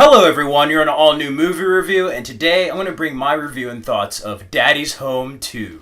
Hello everyone, you're on an all-new movie review, and today I'm going to bring my review and thoughts of Daddy's Home 2.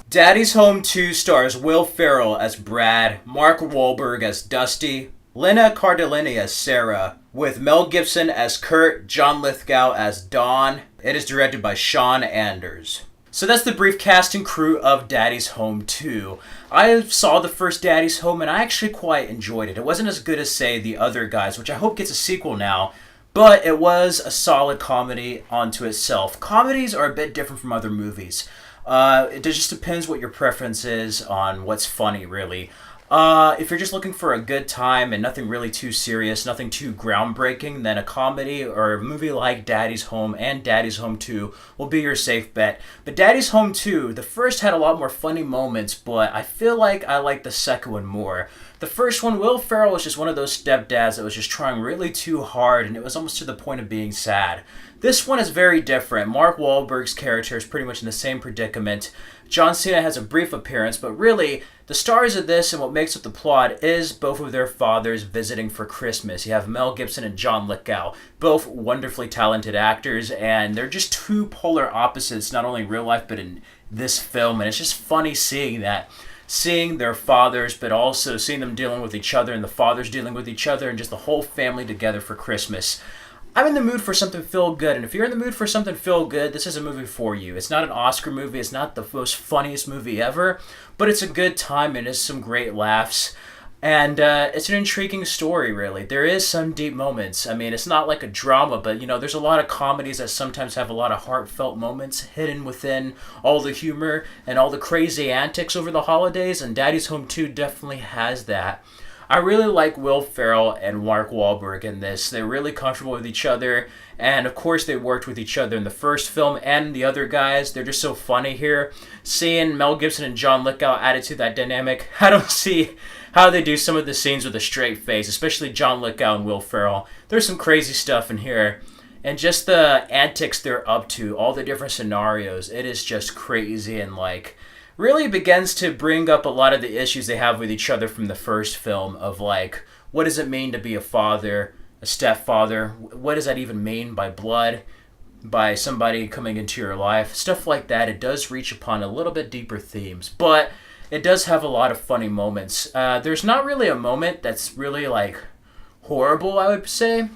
Daddy's Home 2 stars Will Ferrell as Brad, Mark Wahlberg as Dusty, Lena Cardellini as Sarah, with Mel Gibson as Kurt, John Lithgow as Don. It is directed by Sean Anders. So that's the brief cast and crew of Daddy's Home 2. I saw the first Daddy's Home and I actually quite enjoyed it. It wasn't as good as, say, the other guys, which I hope gets a sequel now, but it was a solid comedy onto itself. Comedies are a bit different from other movies. It just depends what your preference is on what's funny, really. If you're just looking for a good time and nothing really too serious, nothing too groundbreaking, then a comedy or a movie like Daddy's Home and Daddy's Home 2 will be your safe bet. But Daddy's Home 2, the first had a lot more funny moments, but I feel like I like the second one more. The first one, Will Ferrell was just one of those stepdads that was just trying really too hard, and it was almost to the point of being sad. This one is very different. Mark Wahlberg's character is pretty much in the same predicament. John Cena has a brief appearance, but really, the stars of this and what makes up the plot is both of their fathers visiting for Christmas. You have Mel Gibson and John Lithgow, both wonderfully talented actors, and they're just two polar opposites, not only in real life, but in this film, and it's just funny seeing that. Seeing their fathers, but also seeing them dealing with each other, and the fathers dealing with each other, and just the whole family together for Christmas. I'm in the mood for something feel-good, and if you're in the mood for something feel-good, this is a movie for you. It's not an Oscar movie, it's not the most funniest movie ever, but it's a good time and it's some great laughs. And it's an intriguing story, really. There is some deep moments. I mean, it's not like a drama, but, there's a lot of comedies that sometimes have a lot of heartfelt moments hidden within all the humor and all the crazy antics over the holidays, and Daddy's Home 2 definitely has that. I really like Will Ferrell and Mark Wahlberg in this. They're really comfortable with each other, and of course they worked with each other in the first film and the other guys. They're just so funny here. Seeing Mel Gibson and John Lithgow added to that dynamic, I don't see how they do some of the scenes with a straight face, especially John Lithgow and Will Ferrell. There's some crazy stuff in here, and just the antics they're up to, all the different scenarios, it is just crazy and really begins to bring up a lot of the issues they have with each other from the first film of what does it mean to be a father, a stepfather? What does that even mean by blood, by somebody coming into your life? Stuff like that. It does reach upon a little bit deeper themes, but it does have a lot of funny moments. There's not really a moment that's really horrible, I would say.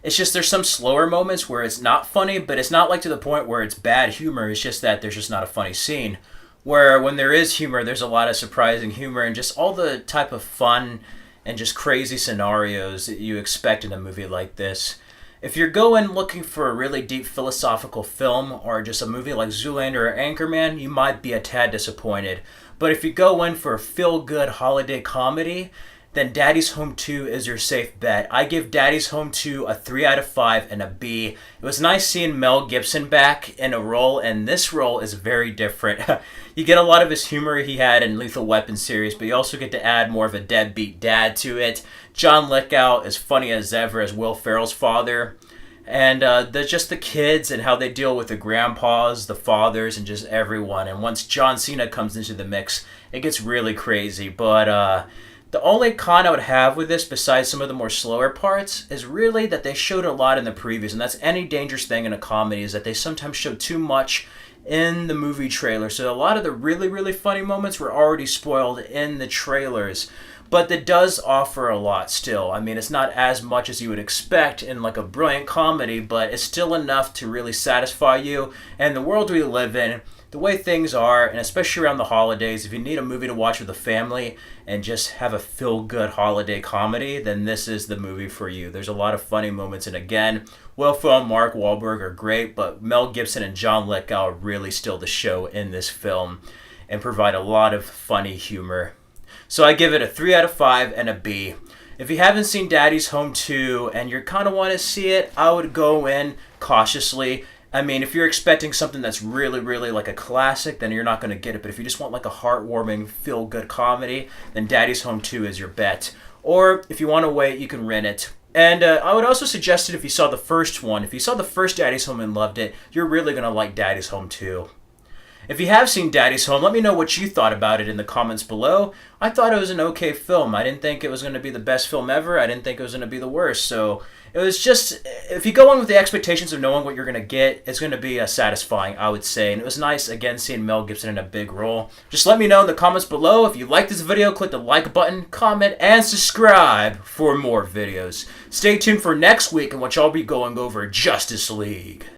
It's just there's some slower moments where it's not funny, but it's not to the point where it's bad humor. It's just that there's just not a funny scene. Where when there is humor, there's a lot of surprising humor and just all the type of fun and just crazy scenarios that you expect in a movie like this. If you're going looking for a really deep philosophical film or just a movie like Zoolander or Anchorman, you might be a tad disappointed. But if you go in for a feel-good holiday comedy, then Daddy's Home 2 is your safe bet. I give Daddy's Home 2 a 3 out of 5 and a B. It was nice seeing Mel Gibson back in a role, and this role is very different. You get a lot of his humor he had in Lethal Weapon series, but you also get to add more of a deadbeat dad to it. John Lithgow is funny as ever as Will Ferrell's father. And just the kids and how they deal with the grandpas, the fathers, and just everyone. And once John Cena comes into the mix, it gets really crazy. But the only con I would have with this, besides some of the more slower parts, is really that they showed a lot in the previews, and that's any dangerous thing in a comedy, is that they sometimes show too much in the movie trailer. So a lot of the really, really funny moments were already spoiled in the trailers. But that does offer a lot still. I mean, it's not as much as you would expect in a brilliant comedy, but it's still enough to really satisfy you. And the world we live in, the way things are, and especially around the holidays, if you need a movie to watch with a family and just have a feel-good holiday comedy, then this is the movie for you. There's a lot of funny moments, and again, Will Ferrell and Mark Wahlberg are great, but Mel Gibson and John Lithgow really steal the show in this film and provide a lot of funny humor. So I give it a 3 out of 5 and a B. If you haven't seen Daddy's Home 2 and you kind of want to see it, I would go in cautiously. I mean, if you're expecting something that's really, really like a classic, then you're not going to get it. But if you just want a heartwarming, feel-good comedy, then Daddy's Home 2 is your bet. Or if you want to wait, you can rent it. And I would also suggest it if you saw the first one. If you saw the first Daddy's Home and loved it, you're really going to like Daddy's Home 2. If you have seen Daddy's Home, let me know what you thought about it in the comments below. I thought it was an okay film. I didn't think it was going to be the best film ever. I didn't think it was going to be the worst. So it was just, if you go in with the expectations of knowing what you're going to get, it's going to be satisfying, I would say. And it was nice, again, seeing Mel Gibson in a big role. Just let me know in the comments below. If you like this video, click the like button, comment, and subscribe for more videos. Stay tuned for next week in which I'll be going over Justice League.